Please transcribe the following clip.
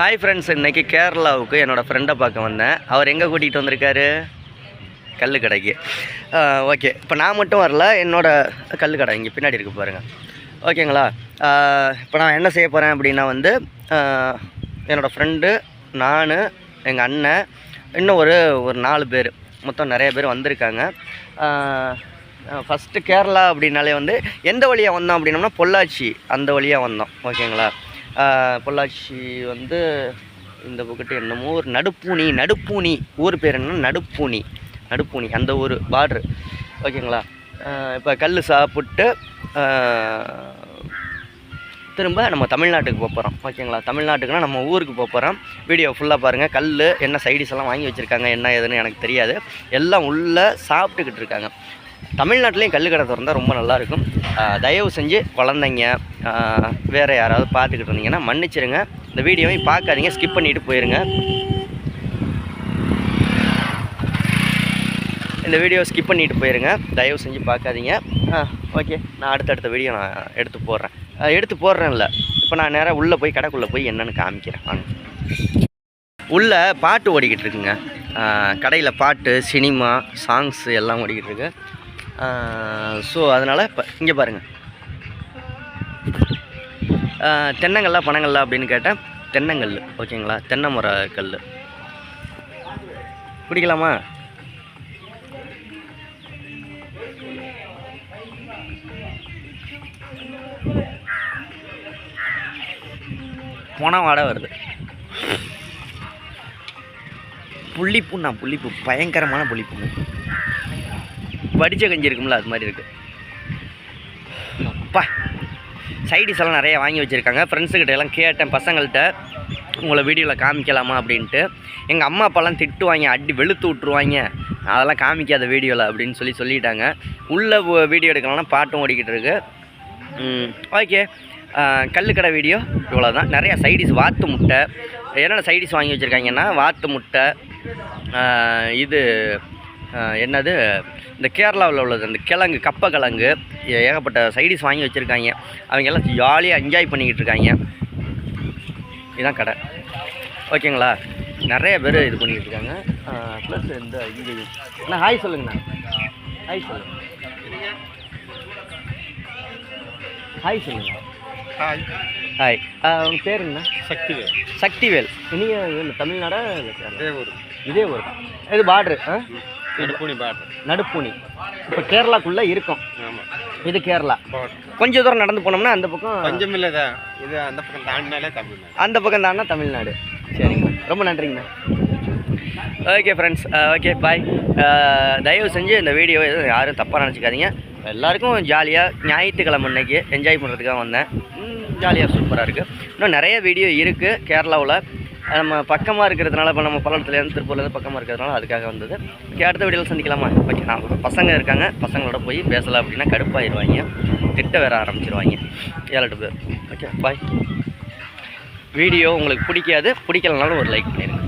Hi friends, இன்றைக்கி கேரளாவுக்கு என்னோடய ஃப்ரெண்டை பார்க்க வந்தேன். அவர் எங்கே கூட்டிகிட்டு வந்திருக்காரு? கல் கடைக்கு. ஓகே, இப்போ நான் மட்டும் வரல, என்னோடய கல் கடை இங்கே பின்னாடி இருக்குது பாருங்கள். ஓகேங்களா? இப்போ நான் என்ன செய்ய போகிறேன் அப்படின்னா என்னோடய ஃப்ரெண்டு, நான், எங்கள் அண்ணன், இன்னும் ஒரு 4 பேர், மொத்தம் நிறைய பேர் வந்திருக்காங்க. ஃபஸ்ட்டு கேரளா அப்படின்னாலே எந்த வழியாக வந்தோம் அப்படின்னோம்னா பொள்ளாச்சி அந்த வழியாக வந்தோம். ஓகேங்களா? பொள்ளாச்சி இந்த பக்கத்து என்னமோ ஒரு நடுப்பூனி ஊர் பேர் என்னன்னா நடுப்பூனி அந்த ஊர் பார்ட்ரு. ஓகேங்களா? இப்போ கல் சாப்பிட்டு திரும்ப நம்ம தமிழ்நாட்டுக்கு போகிறோம். ஓகேங்களா? தமிழ்நாட்டுக்குன்னா நம்ம ஊருக்கு போகிறோம். வீடியோ ஃபுல்லாக பாருங்கள். கல் என்ன சைடிஸ் எல்லாம் வாங்கி வச்சுருக்காங்க, என்ன ஏதுன்னு எனக்கு தெரியாது. எல்லாம் உள்ளே சாப்பிட்டுக்கிட்டு இருக்காங்க. தமிழ்நாட்டிலையும் கல் கடை திறந்தால் ரொம்ப நல்லாயிருக்கும். தயவு செஞ்சு குழந்தைங்க வேறு யாராவது பார்த்துக்கிட்டு இருந்தீங்கன்னா மன்னிச்சிருங்க. இந்த வீடியோவையும் பார்க்காதீங்க, ஸ்கிப் பண்ணிவிட்டு போயிருங்க. இந்த வீடியோ ஸ்கிப் பண்ணிவிட்டு போயிருங்க, தயவு செஞ்சு பார்க்காதீங்க. ஓகே, நான் அடுத்தடுத்த வீடியோ நான் எடுத்து போடுறேன்ல. இப்போ நான் நேராக உள்ளே போய் கடைக்குள்ளே போய் என்னென்னு காமிக்கிறேன். வாங்க. உள்ளே பாட்டு ஓடிக்கிட்டு இருக்குங்க. கடையில் பாட்டு, சினிமா, சாங்ஸு எல்லாம் ஓடிக்கிட்டு இருக்கு. ஸோ அதனால் இப்போ இங்கே பாருங்கள். தென்னங்கல்லா பனங்கல்லா அப்படின்னு கேட்டேன். தென்னங்கல். ஓகேங்களா? தென்னை மர கல் குடிக்கலாமா? போனால் வாடை வருது. புளிப்பு பயங்கரமான புளிப்பு. வடிச்ச கஞ்சி இருக்கும்ல, அது மாதிரி இருக்குது. அப்பா, சைடிஸ் எல்லாம் நிறையா வாங்கி வச்சுருக்காங்க. ஃப்ரெண்ட்ஸுக்கிட்ட எல்லாம் கேட்டேன், பசங்கள்கிட்ட உங்களை வீடியோவில் காமிக்கலாமா அப்படின்ட்டு. எங்கள் அம்மா அப்பாலாம் திட்டுவாங்க, அடி வெளுத்து விட்ருவாங்க, அதெல்லாம் காமிக்காத வீடியோவில் அப்படின்னு சொல்லிட்டாங்க. உள்ளே வீடியோ எடுக்கலாம்னா பாட்டும் ஓடிக்கிட்டு இருக்கு. ஓகே, கல்லுக்கடை வீடியோ இவ்வளோ தான். நிறையா சைடிஸ், வாத்து முட்டை, என்னென்ன சைடிஸ் வாங்கி வச்சுருக்காங்கன்னா வாத்து முட்டை, இது என்னது இந்த கேரளாவில் உள்ளது அந்த கிழங்கு, கப்பக்கிழங்கு, ஏகப்பட்ட சைடிஸ் வாங்கி வச்சுருக்காங்க. அவங்க எல்லாம் ஜாலியாக என்ஜாய் பண்ணிக்கிட்டு இருக்காங்க. இதுதான் கடை. ஓகேங்களா? நிறைய பேர் இது பண்ணிக்கிட்டு இருக்காங்க. ப்ளஸ் இந்த இங்கே அண்ணா ஹாய் சொல்லுங்கண்ணா. ஹாய் சொல்லுங்கள். ஹாய். உங்கள் பேருங்கண்ணா? சக்திவேல். நீங்கள் தமிழ்நாடா? இதே ஊர். இது பார்ட்ரு. நடுப்பூனி. இப்போ கேரளாக்குள்ளே இருக்கும். இது கேரளா. கொஞ்சம் தூரம் நடந்து போனோம்னா அந்த பக்கம் கொஞ்சம் இல்லை, இது அந்த பக்கம் தாண்டினாலே தமிழ்நாடு. அந்த பக்கம் தாண்டினா தமிழ்நாடு. சரிங்கண்ணா, ரொம்ப நன்றிங்கண்ணா. Okay friends, okay bye. தயவு செஞ்சு இந்த வீடியோ எதுவும் யாரும் தப்பாக நினச்சிக்காதீங்க. எல்லாருக்கும் ஜாலியாக ஞாயிற்றுக்கிழமை அன்னைக்கு என்ஜாய் பண்ணுறதுக்காக வந்தேன். ஜாலியாக சூப்பராக இருக்குது. இன்னும் நிறைய வீடியோ இருக்குது கேரளாவில். நம்ம பக்கமாக இருக்கிறதுனால, இப்போ நம்ம பல்லடத்துலேருந்து திருப்பூர்லேருந்து பக்கமாக இருக்கிறதுனால அதுக்காக வந்தது. ஓகே, அடுத்த வீடியோவில் சந்திக்கலாமா? ஓகே, நான் பசங்க இருக்காங்க, பசங்களோட போய் பேசலை அப்படின்னா கடுப்பாயிருவாங்க, திட்ட வேற ஆரம்பிச்சிருவாங்க 7-8 பேர். Okay bye. வீடியோ உங்களுக்கு பிடிக்கலனாலும் ஒரு லைக் பண்ணிடுங்க.